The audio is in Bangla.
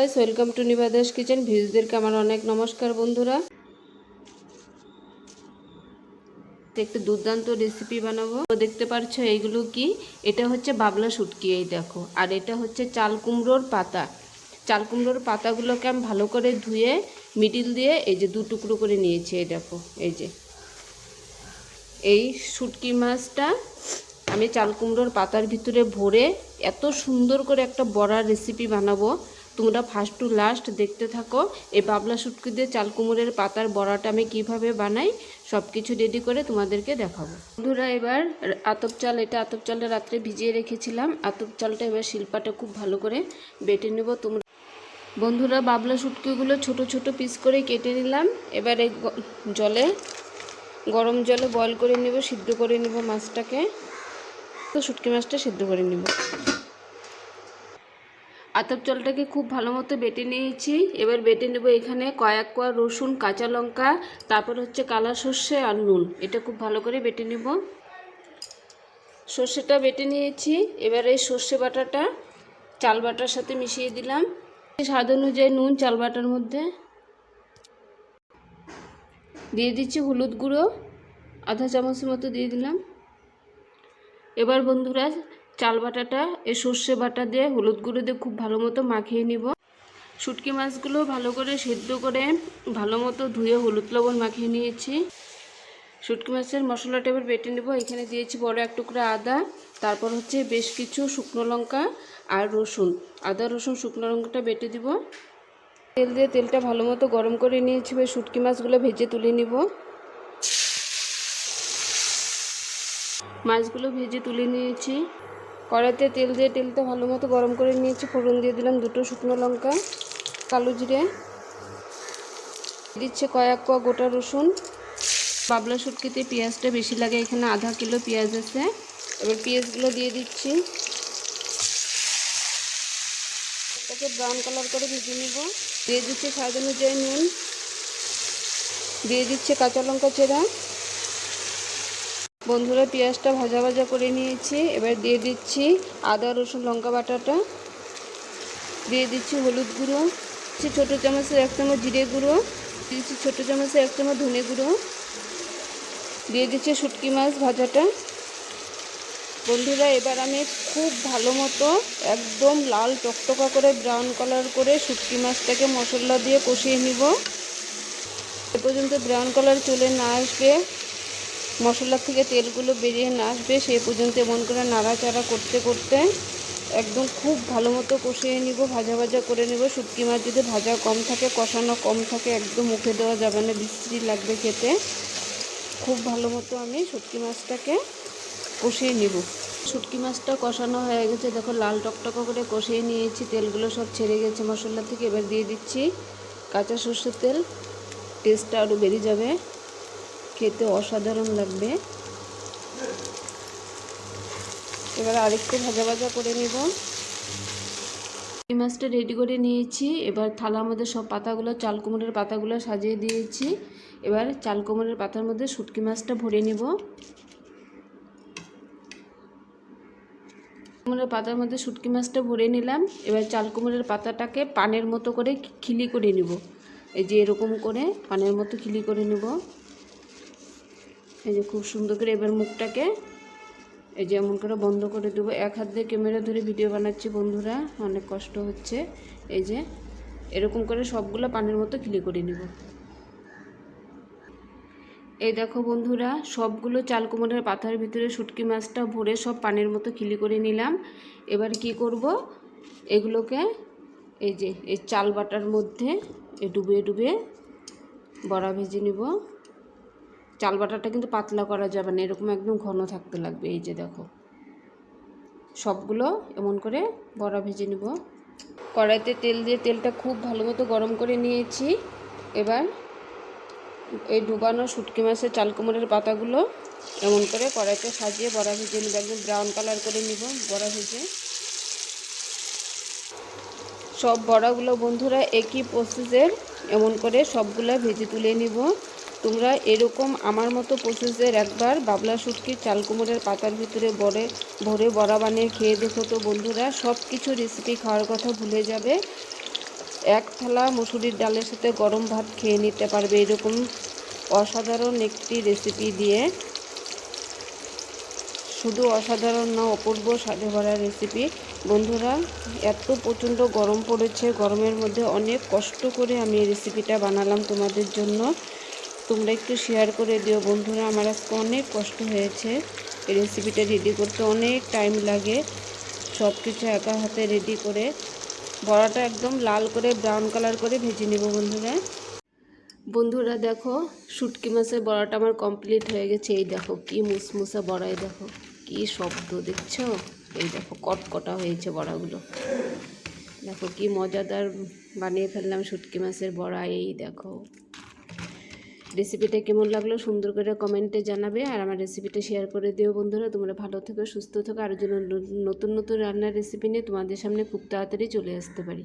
Guys, welcome to Nibadas kitchen. ভিউজদেরকে আমার অনেক নমস্কার বন্ধুরা। একটা দুর্দান্ত রেসিপি বানাবো। দেখতে পাচ্ছ এইগুলো কি, এটা হচ্ছে বাবলা শুটকি, এই দেখো। আর এটা হচ্ছে চাল কুমড়োর পাতা। চাল কুমড়োর পাতাগুলোকে আমি ভালো করে ধুয়ে মিডিল দিয়ে এই যে দু টুকরো করে নিয়েছি। এই দেখো, এই যে এই শুটকি মাছটা আমি চাল কুমড়োর পাতার ভিতরে ভরে এত সুন্দর করে একটা বড়ার রেসিপি বানাবো। তোমরা ফার্স্ট টু লাস্ট দেখতে থাকো। এই বাবলা শুটকি দিয়ে চাল কুমড়োর পাতার বড়াটা আমি কিভাবে বানাই সব কিছু রেডি করে তোমাদেরকে দেখাবো। বন্ধুরা, এবার আতপ চাল, এটা আতপ চালটা রাত্রে ভিজিয়ে রেখেছিলাম। আতপ চালটা এবার শিলপাটা খুব ভালো করে বেটে নেব। তোমরা বন্ধুরা, বাবলা শুটকিগুলো ছোট ছোট পিস করে কেটে নিলাম। এবার এই গরম জলে বয়ল করে নেব, সিদ্ধ করে নেব মাছটাকে। তো শুটকি মাছটা সিদ্ধ করে নেব। আতপ চালটাকে খুব ভালো মতো বেটে নিয়েছি। এবার বেটে নেব এখানে কয়েক কোয়া রসুন, কাঁচা লঙ্কা, তারপর হচ্ছে কালা সর্ষে আর নুন। এটা খুব ভালো করে বেটে নেব। সর্ষেটা বেটে নিয়েছি। এবার এই সর্ষে বাটাটা চাল বাটার সাথে মিশিয়ে দিলাম। স্বাদ অনুযায়ী নুন চাল বাটার মধ্যে দিয়ে দিচ্ছি। হলুদ গুঁড়ো আধা চামচের মতো দিয়ে দিলাম। এবার বন্ধুরা, চাল বাটাটা এই সর্ষে বাটা দিয়ে হলুদ গুঁড়ো দিয়ে খুব ভালো মতো মাখিয়ে নিব। শুটকি মাছগুলো ভালো করে সেদ্ধ করে ভালো মতো ধুয়ে হলুদ লবণ মাখিয়ে নিয়েছি। শুটকি মাছের মশলাটা এবার বেটে নেব। এখানে দিয়েছি বড় এক টুকরা আদা, তারপর হচ্ছে বেশ কিছু শুকনো লঙ্কা আর রসুন। আদা রসুন শুকনো লঙ্কাটা বেটে দিব। তেল দিয়ে তেলটা ভালো মতো গরম করে নিয়েছি। এবার শুটকি মাছগুলো ভেজে তুলে নিব। মাছগুলো ভেজে তুলে নিয়েছি। কড়াইতে তেল দিয়ে তেলটা ভালো মতো গরম করে নিয়েছি। ফোড়ন দিয়ে দিলাম দুটো শুকনো লঙ্কা, কালো জিরে, দিচ্ছে কয়েক কোয়া গোটা রসুন। বাবলা শুটকিতে পেঁয়াজটা বেশি লাগে, এখানে আধা কিলো পেঁয়াজ আছে। এবার পেঁয়াজগুলো দিয়ে দিচ্ছি। এটাকে ব্রাউন কালার করে ভেজে নিব। দিয়ে দিচ্ছি স্বাদ অনুযায়ী নুন, দিয়ে দিচ্ছে কাঁচা লঙ্কা চেরা। বন্ধুরা, পেঁয়াজটা ভাজা ভাজা করে নিয়েছি। এবার দিয়ে দিচ্ছি আদা রসুন লঙ্কা বাটাটা, দিয়ে দিচ্ছি হলুদ গুঁড়ো, ছোটো চামচের 1 চামচ জিরে গুঁড়ো, দিচ্ছি ছোটো চামচের 1 চামচ ধনে গুঁড়ো, দিয়ে দিচ্ছি শুটকি মাছ ভাজাটা। বন্ধুরা, এবার আমি খুব ভালো মতো একদম লাল টকটকা করে ব্রাউন কালার করে শুটকি মাছটাকে মশলা দিয়ে কষিয়ে নিব। এ পর্যন্ত ব্রাউন কালার চলে না আসবে, মশলা থেকে তেলগুলো বেরিয়ে না আসবে, সেই পর্যন্ত এমন করে নাড়াচাড়া করতে করতে একদম খুব ভালো মতো কষিয়ে নিব, ভাজা ভাজা করে নেব। শুটকি মাছ যদি ভাজা কম থাকে, কষানো কম থাকে, একদম মুখে দেওয়া যাবে না, বিশ্রী লাগবে খেতে। খুব ভালো মতো আমি শুটকি মাছটাকে কষিয়ে নিব। শুটকি মাছটা কষানো হয়ে গেছে, দেখো লাল টকটকা করে কষিয়ে নিয়েছি, তেলগুলো সব ছেড়ে গেছে মশলা থেকে। এবার দিয়ে দিচ্ছি কাঁচা সর্ষের তেল, টেস্টটা আরও বেড়ে যাবে, খেতে অসাধারণ লাগবে। এবার আরেকটু ভাজা ভাজা করে নিব। এই মাছটা রেডি করে নিয়েছি। এবার থালার মধ্যে সব পাতাগুলো, চাল কুমড়োর পাতাগুলো সাজিয়ে দিয়েছি। এবার চাল কুমড়োর পাতার মধ্যে শুটকি মাছটা ভরে নিব। কুমড়োর পাতার মধ্যে শুটকি মাছটা ভরে নিলাম। এবার চাল কুমড়োর পাতাটাকে পানের মতো করে খিলি করে নিব। এই যে এরকম করে পানের মতো খিলি করে নিব। এই যে খুব সুন্দর করে এবার মুখটাকে এই যে এমন করে বন্ধ করে দেবো। এক হাত দিয়ে ক্যামেরা ধরে ভিডিও বানাচ্ছি বন্ধুরা, অনেক কষ্ট হচ্ছে। এই যে এরকম করে সবগুলো পানের মতো খিলি করে নিব। এই দেখো বন্ধুরা, সবগুলো চাল কুমড়োর পাতার ভিতরে শুটকি মাছটা ভরে সব পানের মতো খিলি করে নিলাম। এবার কি করব, এগুলোকে এই যে এই চাল বাটার মধ্যে ডুবিয়ে ডুবিয়ে বড়া ভেজে নিব। চাল বাটাটা কিন্তু পাতলা করা যাবে না, এরকম একদম ঘন থাকতে লাগবে। এই যে দেখো, সবগুলো এমন করে বড়া ভেজে নিব। কড়াইতে তেল দিয়ে তেলটা খুব ভালো মতো গরম করে নিয়েছি। এবার এই ডুবানো শুটকি মাছের চাল কুমড়োর পাতাগুলো এমন করে কড়াইতে সাজিয়ে বড়া ভেজে নিব। একদম ব্রাউন কালার করে নিব বড়া ভেজে। সব বড়াগুলো বন্ধুরা একই প্রসেসের এমন করে সবগুলো ভেজে তুলে নিব। তোমরা এরকম আমার মতো প্রসেসের একবার বাবলা শুটকির চাল কুমড়োর পাতার ভিতরে ভরে বড়া বানিয়ে খেয়ে দেখো তো বন্ধুরা, সব কিছু রেসিপি খাওয়ার কথা ভুলে যাবে। এক থালা মুসুরির ডালের সাথে গরম ভাত খেয়ে নিতে পারবে এরকম অসাধারণ একটি রেসিপি দিয়ে। শুধু অসাধারণ না, অপূর্ব স্বাদে ভরা রেসিপি। বন্ধুরা, এত প্রচণ্ড গরম পড়েছে, গরমের মধ্যে অনেক কষ্ট করে আমি এই রেসিপিটা বানালাম তোমাদের জন্য। তোমরা একটু শেয়ার করে দিও বন্ধুরা, আমার আজকে অনেক কষ্ট হয়েছে এই রেসিপিটা রেডি করতে, অনেক টাইম লাগে সব কিছু একা হাতে রেডি করে। বড়াটা একদম লাল করে ব্রাউন কালার করে ভেজে নেব বন্ধুরা। বন্ধুরা দেখো, শুটকি মাছের বড়াটা আমার কমপ্লিট হয়ে গেছে। এই দেখো কি মুসমুসা বড়াই, দেখো কি শব্দ, দেখছো? এই দেখো কটকটা হয়েছে বড়াগুলো, দেখো কি মজাদার বানিয়ে ফেললাম শুটকি মাছের বড়া। এই দেখো, রেসিপিটা কেমন লাগলো সুন্দর করে কমেন্টে জানাবে, আর আমার রেসিপিটা শেয়ার করে দিও বন্ধুরা। তোমরা ভালো থেকো, সুস্থ থেকো, আর জন্য নতুন নতুন রান্নার রেসিপি নিয়ে তোমাদের সামনে খুব তাড়াতাড়ি চলে আসতে পারি।